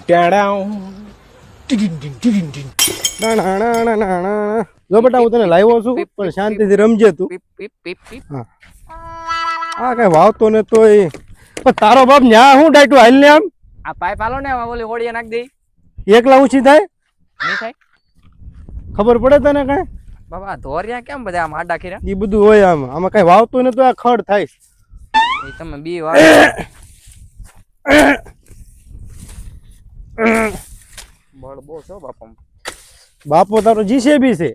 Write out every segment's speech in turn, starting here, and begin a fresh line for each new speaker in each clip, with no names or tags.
જો બેટા હું તને લાવ્યો છું પણ શાંતિથી રમજે તું. હા આ કઈ વાવતો ને તોય પણ તારો બાપ ન્યા હું ડાયટું હાલ ને આમ
આ પાઇપ આલો ને ઓલી હોડીએ નાખ દે.
એકલા ઊંચી થાય
નહીં થાય
ખબર પડે તને કઈ?
બાબા ધોરિયા કેમ બધા આમ આડા ખીરા?
એ બધું હોય આમાં કઈ વાવતો ને તો આ ખડ થાય.
એ તમે બી વાવ બળ બહુ છો બાપા.
બાપો તારો જીસીબી છે.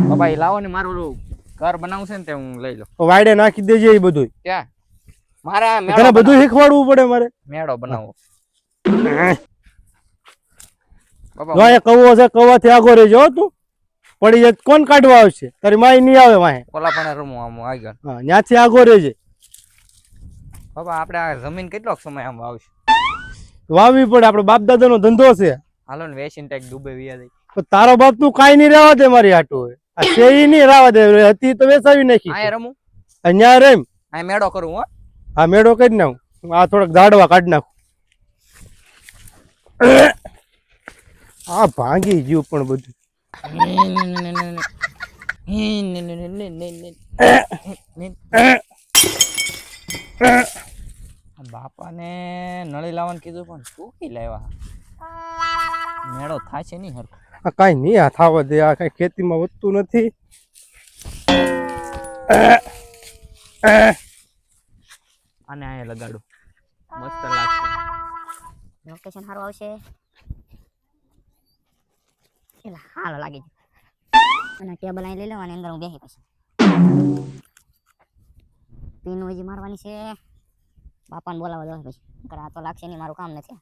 બાબા એ લાવો ને મારું ઓલું ઘર બનાવવું છે ને તે હું લઈ લઉં.
તો વાડે નાખી દેજે એ બધું.
ક્યાં મારા
તને બધું શીખવાડવું પડે મારે.
મેળો બનાવો બાબા.
જો એ કવો છે કવાથી આગો રહેજો તું. પડી જાય કોણ કાઢવા આવશે? તારી માઈ નહીં આવે વાહે.
ઓલા પણ રમવું આમ આગળ.
હા ત્યાંથી આગો રહેજે.
બાબા આપણે આ જમીન કેટલોક સમય આમ વાવશે?
વાવવી પડે, આપણો બાપ દાદાનો ધંધો છે.
હાલો ને વેચીને ટેક ડૂબે વિયા દઈ.
તો તારો બાપ તું કાઈ નહીં રહેવા દે મારી હાટું. આ શેરી નહીં રહેવા દે, હતી તો વેચાવી નાખી.
અહીંયા રમું,
અહીંયા રેમ.
અહીંયા મેળો કરું હો.
આ મેળો કરી નાખું, આ થોડાક ઝાડવા કાઢી નાખું. આ ભાંગી ગયું પણ બધું.
બાપા ને નળી લાવવાનું કીધું પણ શું કી લાવ્યા? મેળો થાય છે નહીં હરખું.
આ કઈ નહીં આ થવા દે, આ કઈ ખેતીમાં વધતું નથી.
આને અહીંયા લગાડું, મસ્ત લાગશે.
લોકેશન સારું આવશે. એલા હાલો લાગી ગયું. અને ટેબલ અહીં લઈ લેવાની, અંદર હું બેસી પછી પીન હજી મારવાની છે. બાપાને બોલાવવા દો પછી. આ તો લાગશે નહીં, મારું કામ નથી.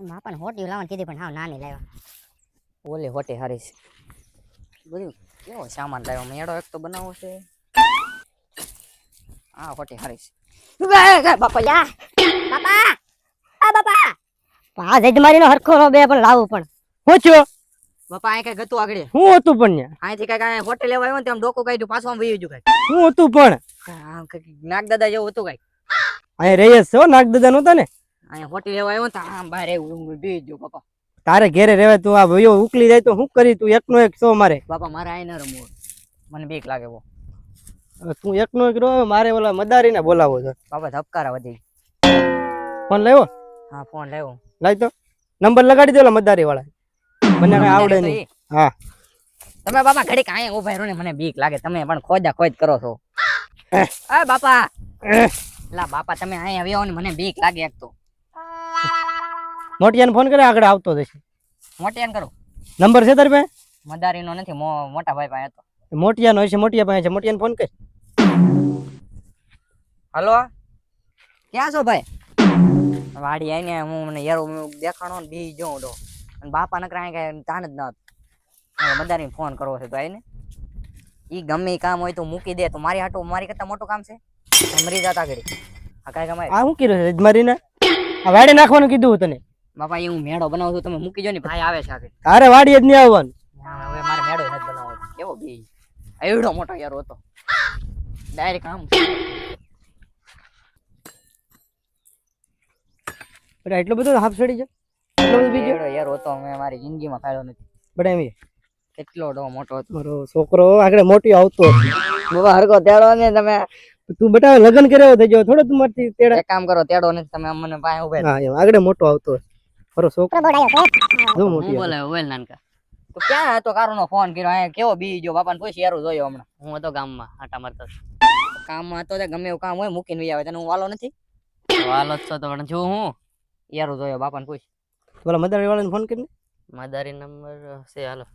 બાપાને હોટી લાવવાની કીધી પણ હાવ નાની લાવ્યા.
ઓલે હોટે હારી છે. બધું કેવો સામાન લાવ્યો? મેળો એક તો બનાવવો છે. હા હોટે હારી છે.
બાપા યા બાપા આ બાપા આ જજમારીનો હરખો નો બે પણ લાવું પણ હું છો
બાપા અહીં કઈ ગતું આગળ
હું હતું પણ
અહીંથી કઈ હોટે લેવા આવ્યો ને તેમ ડોકો કાઢ્યું, પાછું આમ વહી ગયું કઈ.
હું હતું પણ
નાગ દાદા જેવું હતું કઈ.
અહીંયા રહીએ છો નાગ દાદા નહોતા ને?
અહીંયા હોટે લેવા આવ્યો તો આમ બહાર બેસી ગયો. બાપા
તારે ઘેરે રહેવાય, તું આ વયો ઉકલી જાય તો શું કરી? તું એકનો એક છો મારે.
બાપા મારે અહીં ન રમવું, મને બીક લાગે બહુ.
તું એકનો એક રહો, મારે ઓલા મદારીને બોલાવો છે.
બાપા ધબકારા વધી.
ફોન લાવ્યો?
હા ફોન લાવ્યો.
લાવી તો નંબર લગાડી દે ઓલા મદારી વાળા. મને કઈ આવડે નહીં. હા
તમે બાપા ઘડીક અહીંયા ઉભા રહો ને, મને બીક લાગે. તમે પણ ખોજા ખોજ કરો છો. આ બાપા લા બાપા તમે અહીંયા આવ્યા ને, મને બીક લાગે. એક તો
મોટિયાને ફોન કરે, આગળ આવતો જશે.
મોટિયાને કરો.
નંબર છે તારી પાસે?
મદારીનો નથી, મોટા ભાઈ પાસે હતો.
મોટિયાનો હશે, મોટિયા પાસે છે. મોટિયાને ફોન કર.
હલો ક્યાં છો ભાઈ? વાડી આવીને હું મને યાર દેખાણો ને બી જોઉં તો, અને બાપા નકરા કઈ તાન જ ના. મદારીને ફોન કરવો છે તો આવીને ઈ ગમે કામ હોય તો મૂકી દે. તો મારી હાટું મારી કરતા મોટું કામ છે. મરી જતા ઘડી આ કઈ કમાય.
આ શું કર્યું છે મારીને? આ વાડે નાખવાનું કીધું તને.
બાપા એ હું મેળો બનાવું છું, તમે મૂકી જો ને. ભાઈ આવે છે આગળ.
તારે વાડી જ નહીં આવવાનું.
હવે મારે મેળો નથી બનાવવો. કેવો બી એવડો મોટો યાર હતો, ડાયરેક્ટ આમ.
એટલો બધો હાફ છડી છે? એટલો બધો બીજો
યાર હતો, મેં મારી જિંદગીમાં ખાયો નથી.
બડા એમ
કેટલો ડો મોટો હતો
મારો છોકરો. આગળ મોટી આવતો
બાબા હરકો તેડો ને તમે.
તું બેટા લગ્ન કર્યો થઈ ગયો થોડો તું મારથી તેડા.
એક કામ કરો, તેડો ને તમે મને પાસે ઉભા.
હા એમ આગળ મોટો આવતો મારો છોકરો જો મોટી
બોલે ઓવેલ નાનકા. તો ક્યાં હતો? કારુનો ફોન કર્યો. અહીંયા કેવો બી જો બાપાને કોઈ શેરું જોયો હમણાં. હું હતો ગામમાં આટા મારતો. કામમાં હતો ગમે એવું કામ હોય મૂકીને વહી આવે. તને હું વાલો નથી? વાલો જ છો તો પણ જો હું યારું જોયો બાપાને પૂછ.
બોલા મદારી વાળાને ફોન કરીને.
મદારી નંબર છે હાલો.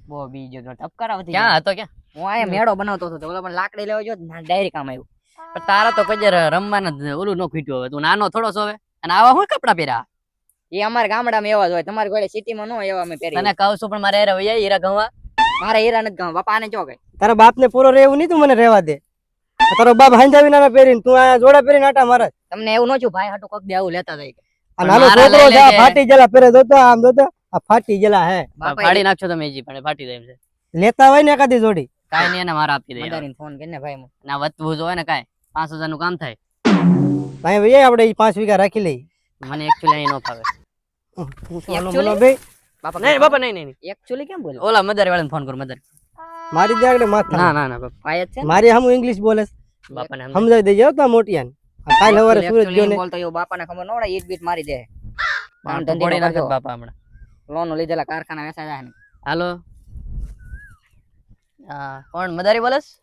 બહુ બીજો ટપકારાવતી. ક્યાં હતો? ક્યાં? હું અહીંયા મેળો બનાવતો હતો. ઓલા પણ લાકડી લેવા જો ડાયરી કામ આવ્યું. પણ તારા તો કજર રમવાના ઓલું ન ખૂટ્યું. હવે તું નાનો થોડો છો હવે, અને આવા શું કપડા પહેર્યા? એ અમારા ગામડામાં એવા જ હોય, તમારી ઘરે સિટીમાં ન હોય એવા મેં પહેરી. તને કહું છું પણ મારે હીરા ગવા. મારે હીરા નથી ગવા. બાપા આને ચો ગઈ.
તારા બાપ ને પૂરો રહેવું નહીં, તું મને રહેવા દે. તારો બાપ હાંજાવી ના પહેરીને તું આ જોડા પહેરીને આટા મારે.
તમને એવું ન છું ભાઈ હાટું કોક દે આવું લેતા જાય.
આ નાનો છોકરો છે, ફાટી જલા પહેરે દોતો આમ દોતો આ ફાટી જલા હે.
ફાડી નાખજો તમે જી, પણ ફાટી જાય છે.
લેતા હોય ને એકાદી જોડી.
કાઈ નહીં એને મારા આપી દે. મદારીને ફોન કરીને ભાઈ ના વતવું જો હોય ને કાઈ 5000 નું કામ થાય.
ભાઈ ભાઈ આપણે 5 વીઘા રાખી લઈ
મને એકચ્યુઅલી અહીં નો ફાવે
હું તો આનો
Actually?
બોલો ભાઈ
બાપા નહીં બાપા નહીં એકચ્યુઅલી કેમ બોલે ઓલા મદારી વાળાને ફોન કર મદારી
મારી દે આગળ માથા
ના બાપા આ જ છે
મારી હમ ઇંગ્લિશ બોલે
બાપાને
સમજાવી દેજો તો મોટિયાન કાલ સવારે સુરત ગયો ને
બોલતો એવો બાપાને ખબર ન પડે ઈટ બીટ મારી દે ધંધી નાખે બાપા હમણાં લોન લીધેલા કારખાના વેચા જાય ને હાલો હા કોણ મદારી બોલેસ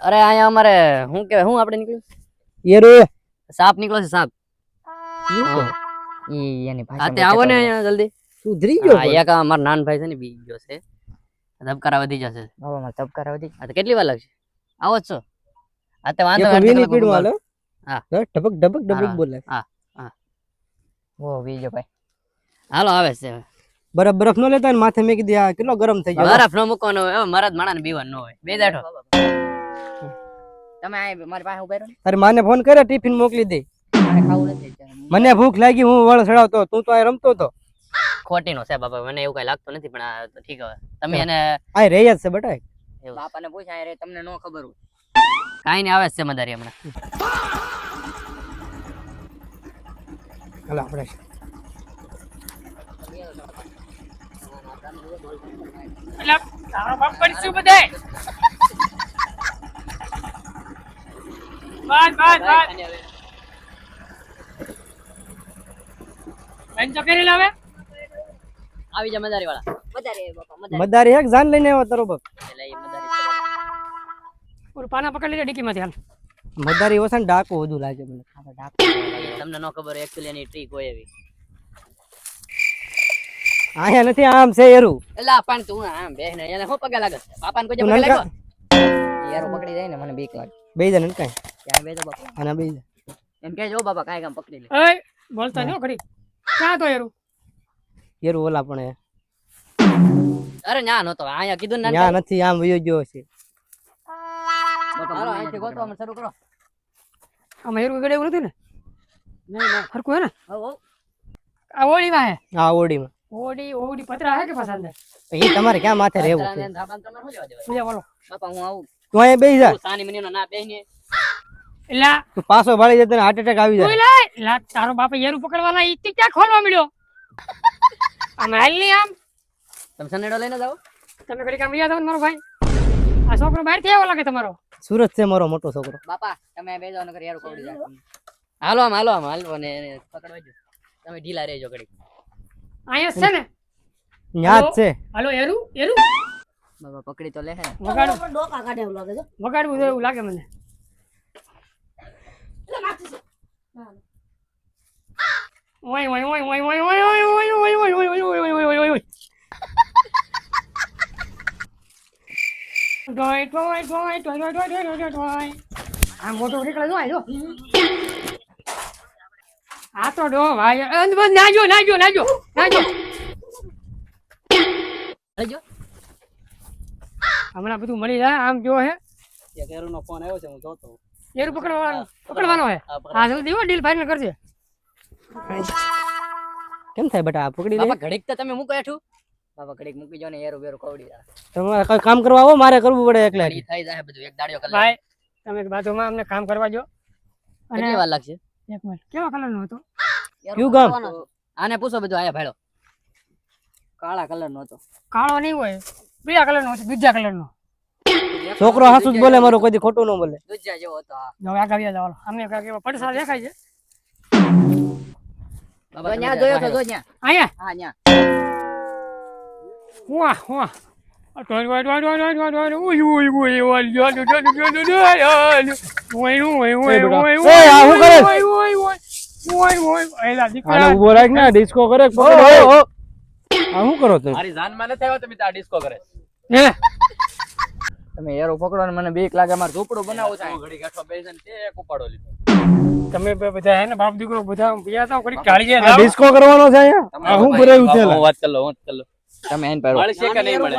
અરે અહીંયા અમારે હું કે હું આપણે નીકળ્યું
યેરો
સાપ નીકળ્યો છે સાપ ઈ એની ભાષા આતે આવો ને અહીંયા જલ્દી
સુધરી ગયો
હા એક અમાર નાનભાઈ છે ને બી ગયો છે ધબકારા વધી જશે બાબા માં ધબકારા વધી આ તો કેટલી વાર લાગશે આવો જ છો આ તો વાંધો
એક વીની પીડું હાલો
હા
ઢબક ઢબક ઢબક બોલે
હા ઓ બીજો ભાઈ હાલો આવે છે
બરફ બરફ નો લેતા ને માથે મેં કીધી આ કેટલો ગરમ થઈ ગયો
બરફ નો મૂકવાનો હોય હવે મારા જ માણાને બીવાનું ન હોય બે દાઠો તમે આ મારી પાસે ઉભા રહો ને
તારી માને ફોન કરે ટિફિન મોકલી દે
મારે ખાવું નથી
મને ભૂખ લાગી હું વળ ચડાવતો તું તો આ રમતો તો
ખોટી નો છે બાપા મને એવું કઈ લાગતું નથી પણ આ તો ઠીક હવે તમે એને
આ રહી જ છે બેટા
બાપાને પૂછાય રે તમને નો ખબર હોય કાઈ નહીં આવે છે મદારી હમણાં
હાલો આપણે
તારો બાપ કરીશું બધે બસ બેંચો કરી લાવે
આવી જા મદારી વાળા મદારી બાપા મદારી
મદારી એક જાન લઈને આવ્યો તારો બાપ
એટલે એ મદારી
ઓર પાના પકડી લે ડીકી માંથી હાલ
મદારી ઓછા ને ડાકો વધુ લાગે મને
તમને નો ખબર એકચ્યુઅલી એની ટ્રીક હોય એવી
આયા નથી આમ છે એરું
એલા પણ તું આમ બેહને એને હો પગે લાગે બાપાને કોઈ
તું
પગે
નનકા-
લાગ્યો યાર પકડી જાય ને મને બીક લાગે
બેઈ જા નનકા
ક્યાં બેજો બાપા
આના બેઈ જા
એમ કે જો બાપા કાઈ કામ પકડી લે
એય બોલતા ન ખરી ક્યાં તો એરું
એરું ઓલા પણ
અરે ના નતો આયા કીધું ને
ત્યાં નથી આમ વયો ગયો છે
બાપા હાલો અહીંથી ગોતવા શરૂ કરો
આમાં એરું ગળે એવું નથી ને
નહીં
હરકું હે ને
હો
આ ઓળી માં હે
આ ઓડીમાં
ઓડી પતરા હે કે પાછા અંદર
એ તમારે ક્યાં માથે રહેવું છે
ધાબાન તમને શું જવા દેવાય
બીજા બોલો
બાપા હું આવું
તું અહીંયા બેસી જા
તું સાની મિનિનો ના બેહને
એલા
તું પાછો ભાળી જતો ને હાર્ટ એટેક આવી
તું
જાય
એલા તારો બાપ એરું પકડવાના ઈ ક્યાં ખોલવા મળ્યો આમ હાલ ની આમ
તમે સનેડો લઈને જાઓ
તમે ઘડી કામ રહ્યા છો ને મારો ભાઈ આ છોકરો બહાર થી આવ્યો લાગે તમારો
સુરત છે મારો મોટો છોકરો
બાપા તમે બેજો નકર યાર કોડી જાય હાલો આમ હાલો ને એને પકડવા જો તમે ઢીલા રહેજો ઘડી
અહીંયા છે ને
ન્યા જ છે
હાલો એરું
બાબા પકડી તો લે હે
વગાડવું વગાડવું એવું લાગે મને ઓય ઓય ઓય ઓય ઓય ઓય ઓય ઓય ઓય ઓય ઓય ઓય ઓય ઓય ઓય ઓય ડોય ડોય ડોય ડોય ડોય ડોય ડોય ડોય આ મોટો નીકળે જો આજો આ તો ડો ભાઈ બસ નાજો
લેજો
હમણાં બધું મળી જાય આમ જો હે
એક એરોનો ફોન આવ્યો છે હું જોતો
એરું પકડવાનો હે હા જલ્દી હો ડીલ ફાઇનલ કરજે
કેમ થાય બેટા પકડી લે
બાપા ઘડીક તો તમે મૂકો હેઠું બાપા ઘડીક મૂકી જો ને એરો બેરો કવડી જાય
તમારે કઈ કામ કરવા આવો મારે કરવું પડે એકલા
ઘડી થઈ જાય બધું એક દાડિયો કલાક
ભાઈ તમે બાજુમાં અમને કામ કરવા જો અને
કેટલી વાર લાગશે
એક મિનિટ કેવા કલર નો હતો
કયું ગામ?
આને પૂછો બધું આયા ભાડો કાળા કલર નો હતો
કાળો નહીં હોય પીળા કલર નો હતો બીજા કલર નો
છોકરો હાસુ જ બોલે મારો કોઈ ખોટું ન બોલે
દૂધિયા જેવો હતો હા
જો આગળ આવ્યા જાવ અમને કાંઈક એવા પડસા દેખાય છે
બાબા ન્યા જોયો તો જો ન્યા
અહીંયા
હા ન્યા
વાહ વાહ
આને ઉભો રાખ ને ડિસ્કો કરે પકડ આ શું કરો તમે
મારી જાનમાં નથી આવ્યો તમે આ ડિસ્કો કરે
તમે એરો પકડો ને મને બીક લાગે મારે ઝૂંપડું બનાવવું છે
ઘડી ગાંઠો બેસીને તે એક ઉપાડો લીધો
તમે બધા હે ને બાપ દીકરો બધા ગયા તા ઘડી ટાળી
આ
ગયા
ડિસ્કો કરવાનો છે અહીંયા આ શું ભરાયું છે
હું વાત કરી લો
તમે એન પાડો
મળશે કે નહીં મળે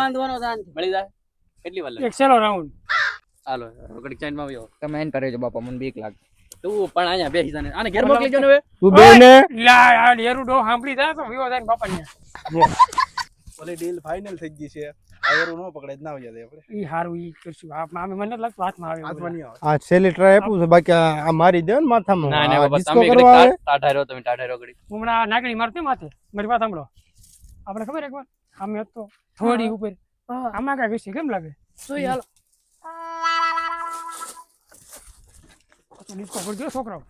મળી જાય કેટલી વાર લાગે
એક સેલો રાઉન્ડ
હાલો ઘડી ચાઈન માં આવ્યો
તમે એન પાડો બાપા મને બીક લાગે
તું પણ અહીંયા બેસી જાને આને ઘેર મોકલી જો ને હવે
તું બે ને
લા યાર એરું ડો સાંભળી જાય તો વિવો જાય બાપા ને
ઓલી ડીલ ફાઇનલ થઈ ગઈ છે આયરું નો પકડે જ ના આવી જાય આપણે
ઈ હારું ઈ કરશું આમે મને નથી લાગતું હાથમાં આવે
હાથમાં નહીં આવે
આ છેલ્લી ટ્રાય આપું છું બાકી આ મારી દે ને માથામાં
ના ના
આ
બાપા
disco
તમે
કરવા આવે.
ટાઢા રહ્યો તમે ટાઢા રહ્યો ઘડી
હમણાં નાગણી મારતી માથે મારી વાત સાંભળો આપણે ખબર એકવાર આમે હતો થોડી ઉપર આમાં કાંઈ વિશે કેમ લાગે
હાલો
ડિસ્કો કરજો છોકરાઓ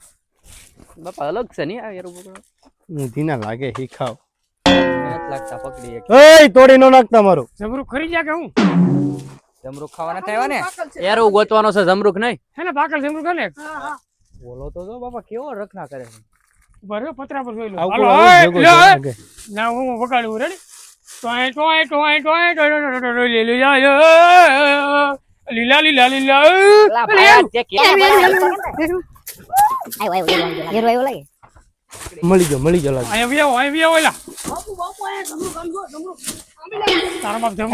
બાપા અલગ છે નહીં આ યાર પકડો
ઊંધી ના લાગે શીખાવ
નથી લાગતા પકડી એક
એય તોડી નો નાખતા મારું
જબરું ખરી જા કે હું
જમરૂખ ખાવાના થાય ને યાર હું ગોતવાનો છે જમરૂખ નહીં
હે ને પાકલ જબરું કરે
બોલો તો જો બાપા કેવો રખના કરે છે
ઉભા રહ્યો પતરા પર જોઈ લો
આવું
હાલો,
કોઈ
ઓય,
ભેગો
લે, ઓય.
લાગે.
ના હું વગાડું રેડી ટોય ટોય ટોય ટોય ટોય લીલા લીલા લીલા લીલા
આવ્યો લાગે
મળી ગયો લાગે
અહીંયા વ્યો ઓલા તારા બાપ જમ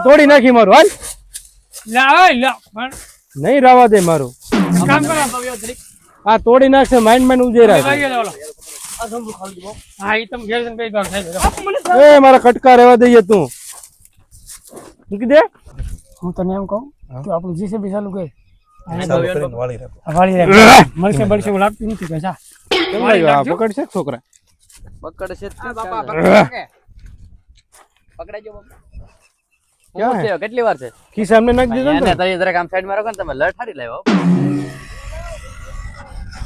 તોડી નાખી મારું હાલ
લા ઓય લા પણ
નહીં રાવા દે મારું
કામ કરો
આ તોડી નાખશે માઇન્ડ ઉજેરા છે.
લાગી ઓલા હા ઈ તમે ઘેર જઈને બે ગામ થાય
એ મારા કટકા રહેવા દઈએ તું મૂકી દે
હું તને એમ કહું તું આપણું જીસીબી ચાલુ કર
ચાલુ કરીને વાળી રાખો
વાળી મળશે મળશે એવું લાગતું નથી કે જા
કેમ લાગ્યું? આ પકડશે કે છોકરા
પકડશે બાપા પકડાજો બાપા
ક્યાં
હું છે કેટલી વાર છે
ખિસ્સા અમને નાખી દીધો ને
એને
તો?
તરી જરાક આમ સાઈડ માં રાખો ને તમે લડ ઠારી લાવ્યો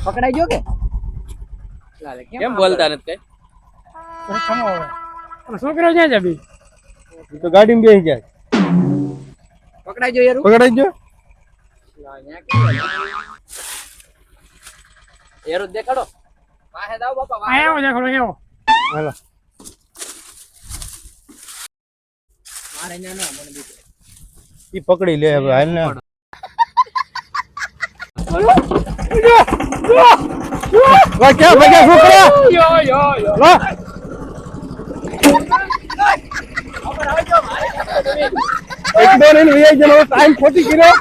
પકડાઈ ગયો કે કેમ બોલતા નથી કઈ
ખમો હવે છોકરો જ્યાં જાબી
ઈ તો ગાડીમાં બેસી જાય
પકડાઈ ગયો યાર
પકડાઈ ગયો
યાર દેખાડો વાહે દાવ બાપા વાહે
આયા દેખો એવો
હાલો
મારે ન્યા ના મને બીજે
ઈ પકડી લે હવે હાલ ને વાહ ક્યાં ભાગ્યા છોકરા
યો યો યો
વાહ એક દો ને ટાઈમ ખોટી કર્યો